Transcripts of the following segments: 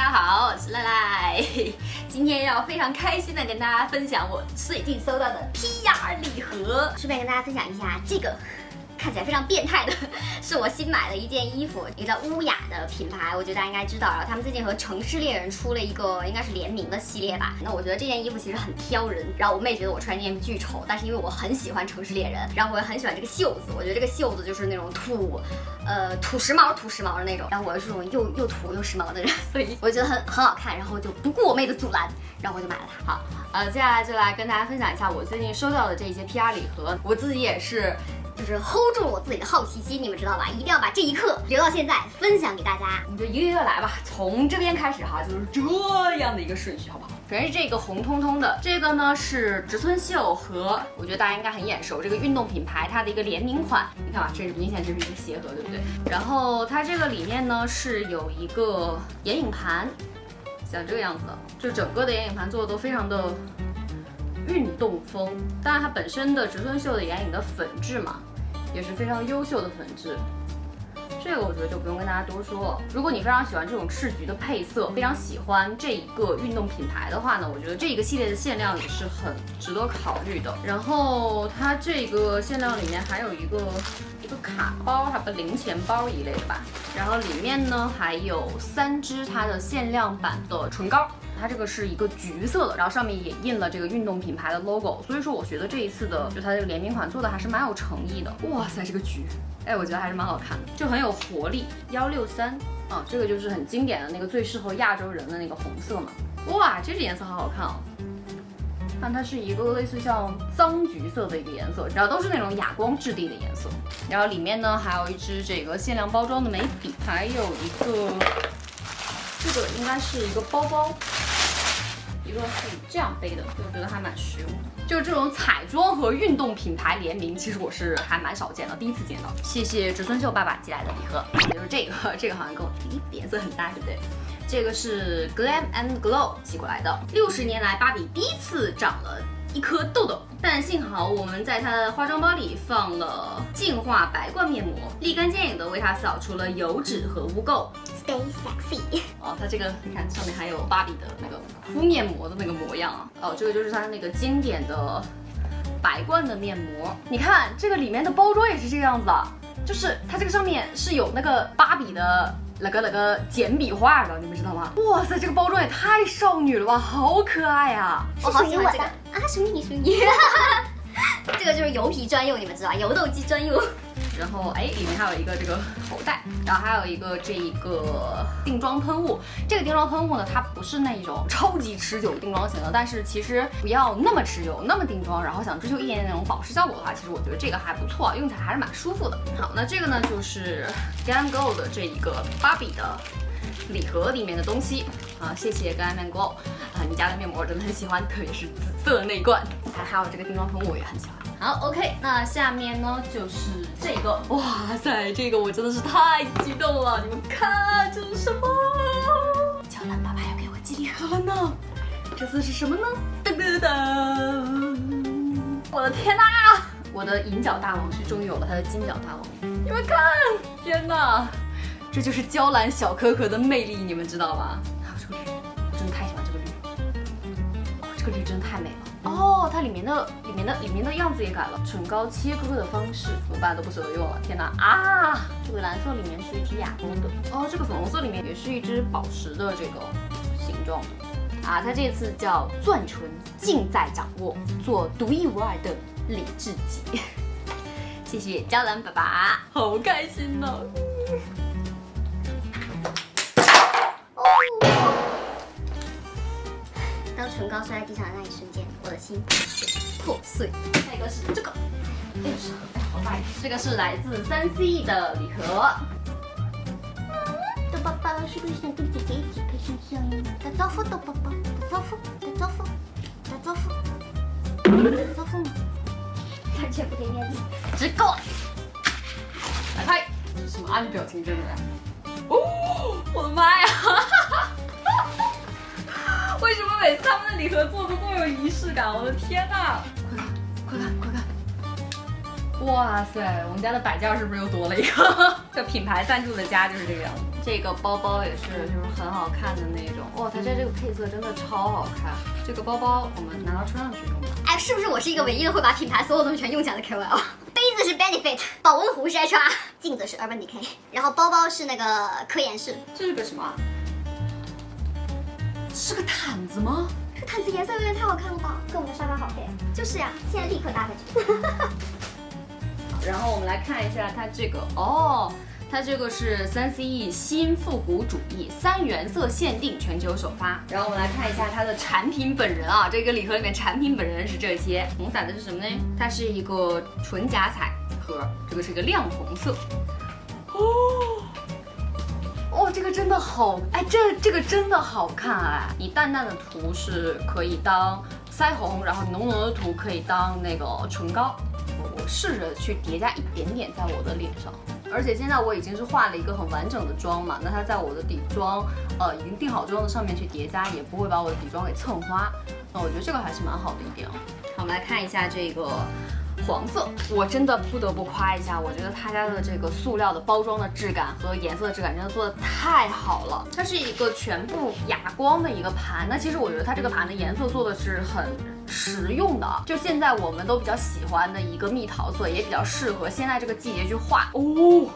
家好，我是赖赖，今天要非常开心的跟大家分享我最近收到的 PR 礼盒，顺便跟大家分享一下这个。看起来非常变态的，是我新买的一件衣服，一个叫乌雅的品牌，我觉得大家应该知道。然后他们最近和城市猎人出了一个应该是联名的系列吧。那我觉得这件衣服其实很挑人，然后我妹觉得我穿这件衣服巨丑，但是因为我很喜欢城市猎人，然后我也很喜欢这个袖子，我觉得这个袖子就是那种土时髦的那种。然后我是这种又土又时髦的人，所以我觉得很好看，然后就不顾我妹的阻拦，然后我就买了它。好，接下来就来跟大家分享一下我最近收到的这些 PR 礼盒，我自己也是。就是 hold 住我自己的好奇心，你们知道吧？一定要把这一刻留到现在，分享给大家。我们就一个一个来吧，从这边开始哈，就是这样的一个顺序，好不好？首先是这个红彤彤的，这个呢是植村秀和我觉得大家应该很眼熟这个运动品牌它的一个联名款。你看吧，这是明显就是一个鞋盒，对不对？然后它这个里面呢是有一个眼影盘，像这个样子的，就整个的眼影盘做的都非常的运动风，当然它本身的植村秀的眼影的粉质嘛，也是非常优秀的粉质。这个我觉得就不用跟大家多说了。如果你非常喜欢这种赤橘的配色，非常喜欢这一个运动品牌的话呢，我觉得这个系列的限量也是很值得考虑的。然后它这个限量里面还有一个卡包，还有个零钱包一类的吧。然后里面呢还有3支它的限量版的唇膏。它这个是一个橘色的，然后上面也印了这个运动品牌的 logo， 所以说我觉得这一次的就它这个联名款做的还是蛮有诚意的。哇塞，这个橘，我觉得还是蛮好看的，就很有活力。163啊，这个就是很经典的那个最适合亚洲人的那个红色嘛。哇，这支颜色好好看哦。看它是一个类似像脏橘色的一个颜色，然后都是那种哑光质地的颜色。然后里面呢还有一支这个限量包装的眉笔，还有一个这个应该是一个包包。一个可以这样背的，我觉得还蛮实用的。就这种彩妆和运动品牌联名，其实我是还蛮少见的，第一次见到。谢谢植村秀爸爸寄来的礼盒，就是这个好像跟我颜色很搭，对不对？这个是 Glam and Glow 寄过来的。60年来，芭比第一次长了一颗痘痘，但幸好我们在它的化妆包里放了净化白冠面膜，立竿见影的为它扫除了油脂和污垢。Stay sexy。哦，它这个你看上面还有芭比的那个敷面膜的那个模样啊。哦，这个就是它那个经典的白冠的面膜。你看这个里面的包装也是这个样子的，就是它这个上面是有那个芭比的那个简笔画的，你们知道吗？哇塞，这个包装也太少女了吧，好可爱啊！我好喜欢这个啊，属于你。这个就是油皮专用，你们知道，油痘肌专用。然后里面还有一个这个口袋，然后还有一个这个定妆喷雾。这个定妆喷雾呢，它不是那种超级持久定妆型的，但是其实不要那么持久，那么定妆，然后想追求一点点那种保湿效果的话，其实我觉得这个还不错，用起来还是蛮舒服的。好，那这个呢就是 Glam Glow 的这一个芭比的礼盒里面的东西啊，谢谢 Glam Glow 啊，你家的面膜我真的很喜欢，特别是紫色的那一罐，还有这个定妆喷雾我也很喜欢。好 ，OK， 那下面呢就是这个，哇塞，这个我真的是太激动了！你们看这是什么？娇兰爸爸要给我寄礼盒了呢，这次是什么呢？噔噔噔！我的天哪！我的银角大王是终于有了他的金角大王，你们看，天哪！这就是娇兰小可可的魅力，你们知道吗？还有这个绿，我真的太喜欢这个绿，这个绿真的太美了。哦，它里面的样子也改了，唇膏切割的方式，怎么办都不舍得用了，天哪啊！这个蓝色里面是一支哑光的，哦，这个粉红色里面也是一支宝石的这个形状的，啊，它这次叫钻唇，尽在掌握，做独一无二的理智己。谢谢娇兰爸爸，好开心呢。当唇膏摔在地上的那一瞬间，我的心破碎。下一个是这个，好大，这个是来自3C 的礼盒。豆宝宝是不是想跟姐姐一起拍摄相呀？打招呼，豆宝宝，打招呼，打招呼，打招呼，打招呼吗？完全不给面子，直够了。来拍，这是什么暗表情真的？哦，我的妈呀！为什么每次他们的礼盒做的都有仪式感？我的天哪！快看！哇塞，我们家的摆件是不是又多了一个？这品牌赞助的家就是这个样子，这个包包也是，就是很好看的那种。哇，它这个配色真的超好看。这个包包我们拿到车上去用吧。哎，是不是我是一个唯一的会把品牌所有东西全用起来的 KOL？ 杯子是 Benefit， 保温壶是 HR， 镜子是 Urban Decay， 然后包包是那个科颜氏。这是个什么？是个毯子吗？这毯子颜色有点太好看了吧，跟我们的沙发好配。就是呀，现在立刻搭下去。然后我们来看一下它这个哦。它这个是3CE 新复古主义3原色限定全球首发。然后我们来看一下它的产品本人啊，这个礼盒里面产品本人是这些。红伞的是什么呢？它是一个纯假彩盒，这个是一个亮红色。哦，这个真的好，哎，这个真的好看哎！你淡淡的涂是可以当腮红，然后浓浓的涂可以当那个唇膏。我试着去叠加一点点在我的脸上。而且现在我已经是化了一个很完整的妆嘛，那它在我的底妆，已经定好妆的上面去叠加，也不会把我的底妆给蹭花。那我觉得这个还是蛮好的一点。好，我们来看一下这个黄色，我真的不得不夸一下，我觉得他家的这个塑料的包装的质感和颜色的质感真的做的太好了。它是一个全部哑光的一个盘，那其实我觉得它这个盘的颜色做的是很实用的，就现在我们都比较喜欢的一个蜜桃色，也比较适合现在这个季节去画哦。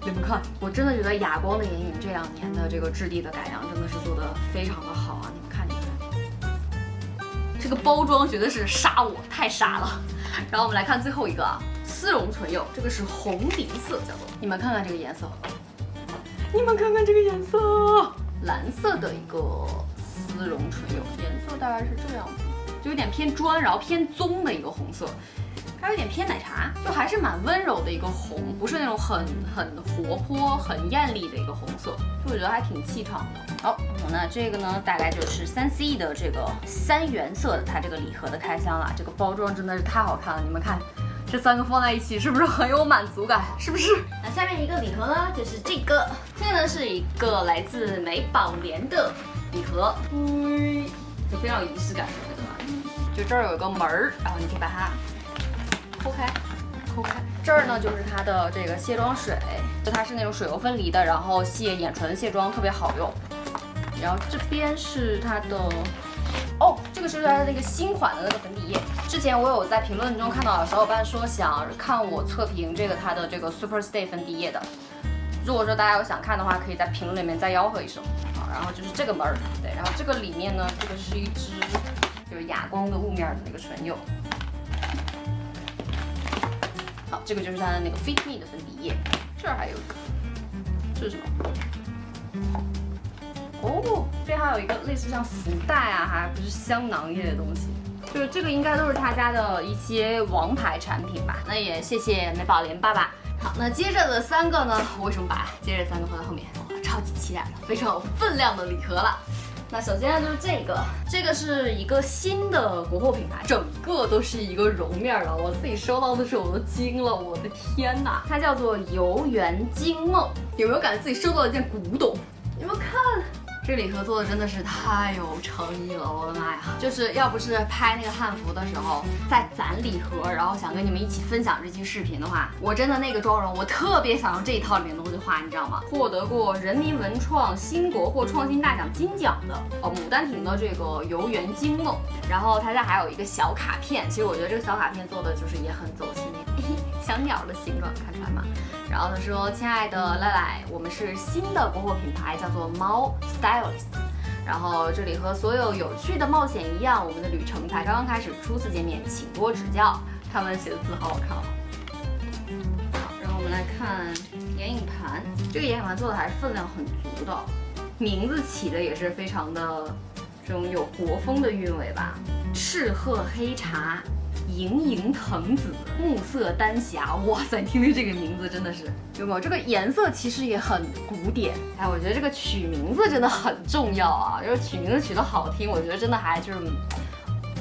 你们看，我真的觉得哑光的眼影这2年的这个质地的改良真的是做的非常的好啊！你们看，这个包装绝对是杀我，太杀了。然后我们来看最后一个啊，丝绒唇釉，这个是红梨色，叫做，你们看看这个颜色，你们看看这个颜色，蓝色的一个丝绒唇釉，颜色大概是这样子。就有点偏砖，然后偏棕的一个红色，还有点偏奶茶，就还是蛮温柔的一个红，不是那种很活泼、很艳丽的一个红色，就我觉得还挺气场的。好，那这个呢，大概就是 3CE 的这个3原色的它这个礼盒的开箱了。这个包装真的是太好看了，你们看，这3个放在一起是不是很有满足感？是不是？那下面一个礼盒呢，就是这个呢是一个来自美宝莲的礼盒，就非常有仪式感，对吧？就这儿有一个门儿，然后你可以把它抠开。这儿呢就是它的这个卸妆水，就它是那种水油分离的，然后卸眼唇卸妆特别好用。然后这边是它的，哦，这个是它的那个新款的那个粉底液。之前我有在评论中看到有小伙伴说想看我测评这个它的这个 Super Stay 粉底液的。如果说大家有想看的话，可以在评论里面再吆喝一声啊。然后就是这个门儿，对，然后这个里面呢，这个是一支就是哑光的雾面的那个唇釉。好，这个就是它的那个 Fit Me 的粉底液。这儿还有一个，这是什么？哦，这还有一个类似像福袋啊，还不是香囊一类的东西。就是这个应该都是他家的一些王牌产品吧。那也谢谢美宝莲爸爸。好，那接着的3个呢，我为什么把接着3个放在后面？我超级期待的，非常有分量的礼盒了。那首先呢就是这个是一个新的国货品牌，整个都是一个绒面的，我自己收到的时候我都惊了，我的天哪！它叫做游园惊梦，有没有感觉自己收到了一件古董？你们看。这礼盒做的真的是太有诚意了，我的妈呀！就是要不是拍那个汉服的时候在攒礼盒，然后想跟你们一起分享这期视频的话，我真的那个妆容我特别想用这一套里面的东西画，你知道吗？获得过人民文创新国货创新大奖金奖的牡丹亭的这个游园惊梦，然后它家还有一个小卡片，其实我觉得这个小卡片做的就是也很走心，小鸟的形状，看出来吗？然后他说：“亲爱的赖赖，我们是新的国货品牌，叫做猫 Stylist。然后这里和所有有趣的冒险一样，我们的旅程才刚刚开始，初次见面，请多指教。”他们写的字好好看哦。好，然后我们来看眼影盘，这个眼影盘做的还是分量很足的，名字起的也是非常的这种有国风的韵味吧。赤褐黑茶。盈盈藤紫，暮色丹霞，哇塞！听听这个名字真的是有没有？这个颜色其实也很古典，哎，我觉得这个取名字真的很重要啊，就是取名字取得好听，我觉得真的还就是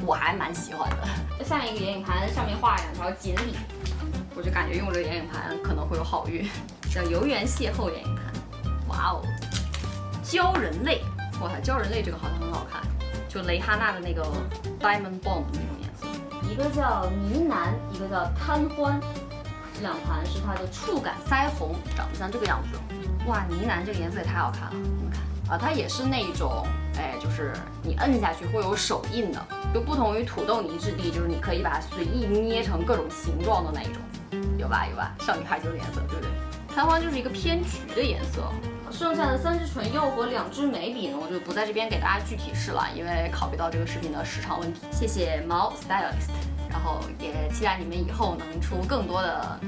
我还蛮喜欢的。下面一个眼影盘上面画2条锦鲤，我就感觉用这个眼影盘可能会有好运，叫游园邂逅眼影盘。哇哦，鲛人泪，哇塞，鲛人泪这个好像很好看，就蕾哈娜的那个 Diamond Bomb 那种颜色。一个叫呢喃，一个叫贪欢，这2盘是它的触感腮红，长得像这个样子。哇，呢喃这个颜色也太好看了，你们看啊，它也是那种，哎，就是你摁下去会有手印的，就不同于土豆泥质地，就是你可以把它随意捏成各种形状的那一种，有吧有吧，少女害羞的颜色，对不对？弹簧就是一个偏橘的颜色。剩下的3支唇釉和2支眉笔呢，我就不在这边给大家具体试了，因为考虑到这个视频的时长问题。谢谢毛 Stylist， 然后也期待你们以后能出更多的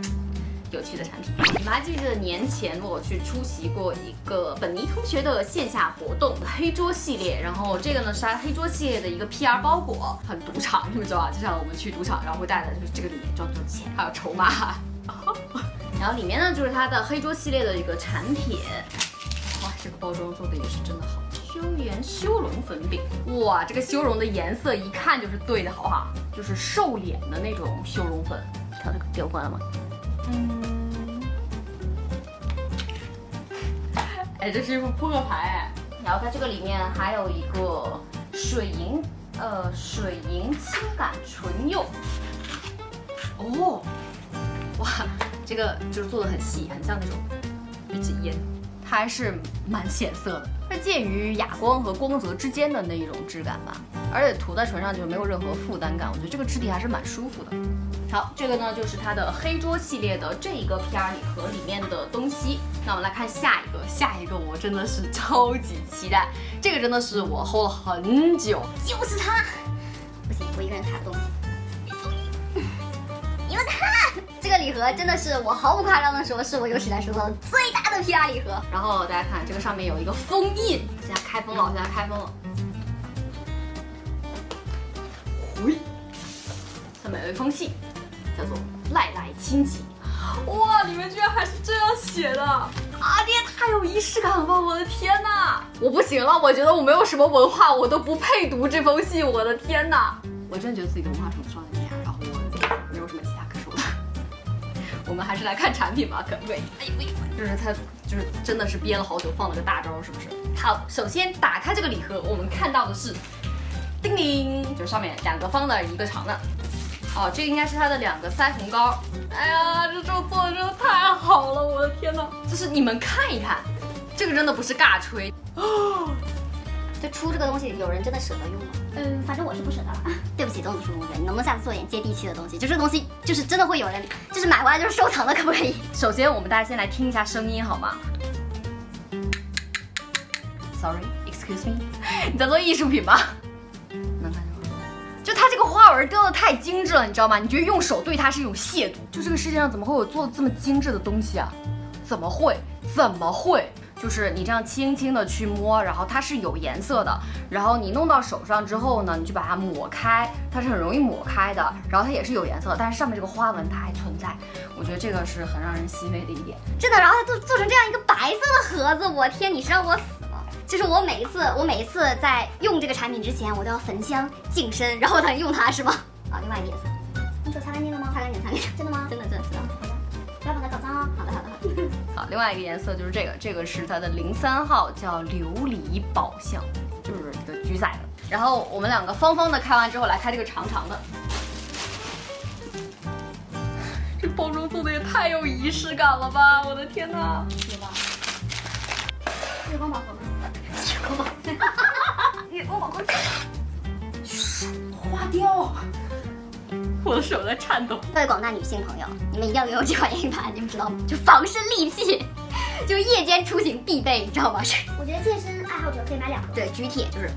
有趣的产品。你们还记得年前我去出席过一个本尼同学的线下活动黑桌系列，然后这个呢是他黑桌系列的一个 PR 包裹，很赌场，你们知道吧？就像我们去赌场，然后会带的就是这个里面装钱，还有筹码。然后里面呢就是它的黑桌系列的一个产品。哇，这个包装做的也是真的好。修颜修容粉饼，哇，这个修容的颜色一看就是对的，好不好？就是瘦脸的那种修容粉。它这个掉光了吗？哎，这是一副扑克牌哎。然后它这个里面还有一个水银轻感唇釉。哦，哇，这个就是做的很细，很像那种一支烟。它还是蛮显色的，是介于哑光和光泽之间的那一种质感吧，而且涂在唇上就没有任何负担感，我觉得这个质地还是蛮舒服的。好，这个呢就是它的黑桌系列的这一个 PR 礼盒里面的东西。那我们来看下一个，下一个我真的是超级期待，这个真的是我 hold 了很久，就是它。不行，我一个人抬不动。你们看，这个礼盒真的是我毫不夸张的说，是我有史以来收到的最大的 PR 礼盒。然后大家看，这个上面有一个封印，现在开封了，现在开封了。喂，上面有一封信，叫做赖赖亲戚。哇，你们居然还是这样写的啊！这也太有仪式感了吧！我的天哪，我不行了，我觉得我没有什么文化，我都不配读这封信。我的天哪，我真的觉得自己的文化程度上在这样，然后我没有什么其他可说的。我们还是来看产品吧，可不可以？哎呦，就是它，就是真的是憋了好久，放了个大招，是不是？好，首先打开这个礼盒，我们看到的是，叮铃，就是上面2个方的1个长的。哦，这个应该是它的2个腮红膏。哎呀，这做的真的太好了，我的天哪！就是你们看一看，这个真的不是尬吹。就出这个东西，有人真的舍得用吗？反正我是不舍得了。对不起，总子书同学，你能不能下次做点接地气的东西？就这个东西，就是真的会有人，就是买回来就是收藏的，可不可以？首先，我们大家先来听一下声音好吗 ？Sorry, excuse me， 你在做艺术品吗？能看见吗？就它这个花纹雕的太精致了，你知道吗？你觉得用手对它是一种亵渎？就这个世界上怎么会有做这么精致的东西啊？怎么会？怎么会？就是你这样轻轻的去摸，然后它是有颜色的，然后你弄到手上之后呢，你就把它抹开，它是很容易抹开的，然后它也是有颜色，但是上面这个花纹它还存在，我觉得这个是很让人欣慰的一点。真的，然后它做成这样一个白色的盒子，我天，你是让我死吗？就是我每一次在用这个产品之前，我都要焚香净身，然后才用它，是吗？啊，另外一个颜色，你手擦干净了吗？擦干净，擦干净，真的吗？真的。好的，不要把它搞脏哦。好的。好，另外一个颜色就是这个是它的03号，叫琉璃宝相，就是一个橘色的。然后我们2个方方的开完之后，来开这个长长的。这包装做的也太有仪式感了吧！我的天哪，有吧？月光宝盒吗？月光宝盒。花雕。我的手在颤抖。各位广大女性朋友，你们一定要拥有这款眼影盘，你们知道吗？就防身利器，就是夜间出行必备，你知道吗？我觉得健身爱好者可以买2个。对，举铁就是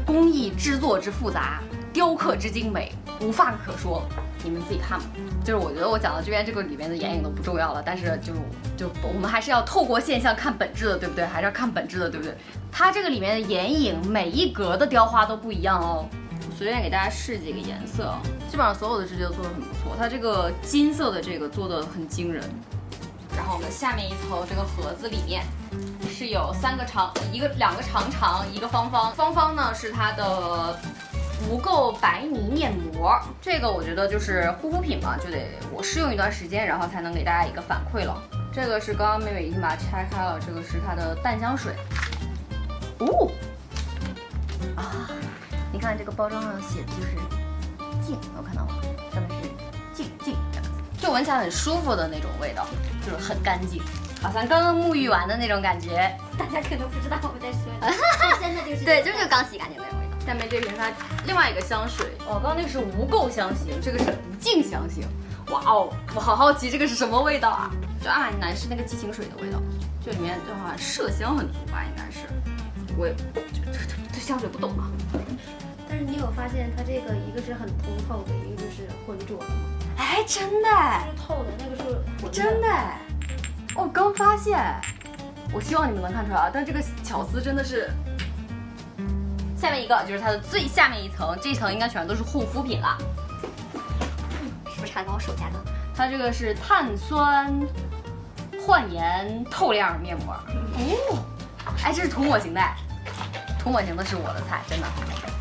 工艺制作之复杂，雕刻之精美，无话可说。你们自己看吧。就是我觉得我讲到这边，这个里面的眼影都不重要了，但是就我们还是要透过现象看本质的，对不对？还是要看本质的，对不对？它这个里面的眼影每一格的雕花都不一样哦。随便给大家试几个颜色，基本上所有的直接都做得很不错。它这个金色的这个做得很惊人。然后我们下面一层这个盒子里面是有2个长，2个长，一个方方。方方呢是它的无垢白泥面膜，这个我觉得就是护肤品嘛，就得我试用一段时间，然后才能给大家一个反馈了。这个是刚刚妹妹已经把它拆开了，这个是它的淡香水。哦，啊。你看这个包装上写的就是静，有看到吗？上面是静2个字，就闻起来很舒服的那种味道，就是很干净。好像刚刚沐浴完的那种感觉。大家可能不知道我们在说什么，真的就是对，就是刚洗干净的那种味道。下面这瓶是它另外一个香水，刚刚那个是无垢香型，这个是无尽香型。哇哦，我好好奇这个是什么味道啊？就阿玛尼男士那个激情水的味道，这里面的话麝香很足吧，应该是。我也对香水不懂啊。但是你有发现它这个一个是很通透的，一个就是浑浊的吗？哎，真的，是透的，那个是浑的。真的，我刚发现，我希望你们能看出来啊，但这个巧思真的是。下面一个就是它的最下面一层，这一层应该全都是护肤品了。是不是差点把我手夹断？它这个是碳酸焕颜透亮面膜。哦，哎，这是涂抹型的，涂抹型的是我的菜，真的。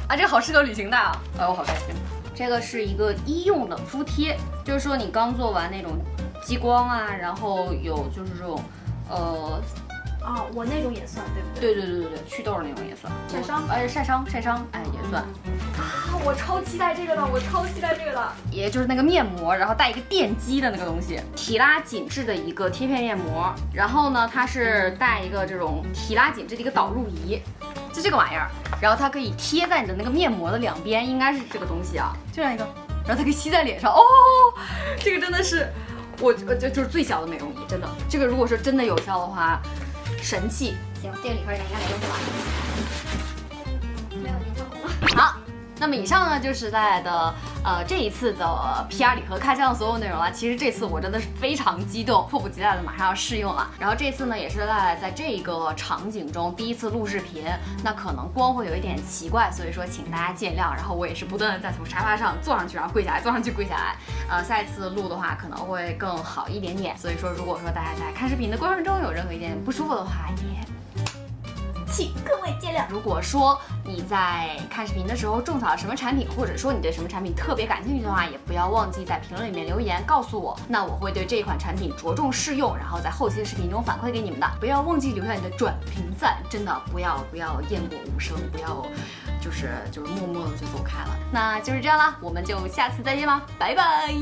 啊，这个好适合旅行的啊！哎，我好开心。这个是一个医用冷敷贴，就是说你刚做完那种激光啊，然后有就是这种哦，我那种也算，对不对？对，祛痘那种也算。晒伤，晒伤，哎也算。啊，我超期待这个的，也就是那个面膜，然后带一个电击的那个东西，提拉紧致的一个贴片面膜。然后呢，它是带一个这种提拉紧致的一个导入仪，就这个玩意儿。然后它可以贴在你的那个面膜的两边，应该是这个东西啊，就这样一个。然后它可以吸在脸上，哦，这个真的是就是最小的美容仪，真的。这个如果说真的有效的话。神器，行，这个里边应该没东西了。没有，你放空了。好，那么以上呢就是赖赖的这一次的 PR 礼盒开箱的所有内容了。其实这次我真的是非常激动，迫不及待的马上要试用了。然后这次呢也是赖赖在这个场景中第一次录视频，那可能光会有一点奇怪，所以说请大家见谅。然后我也是不断的在从沙发上坐上去，然后跪下来，坐上去跪下来。下一次录的话可能会更好一点点。所以说如果说大家在看视频的过程中有任何一点不舒服的话，也请各位见谅。如果说你在看视频的时候种草了什么产品，或者说你对什么产品特别感兴趣的话，也不要忘记在评论里面留言告诉我，那我会对这款产品着重试用，然后在后期的视频中反馈给你们的。不要忘记留下你的转评赞，真的不要雁过无声，不要就是默默的就走开了。那就是这样啦，我们就下次再见吧，拜拜。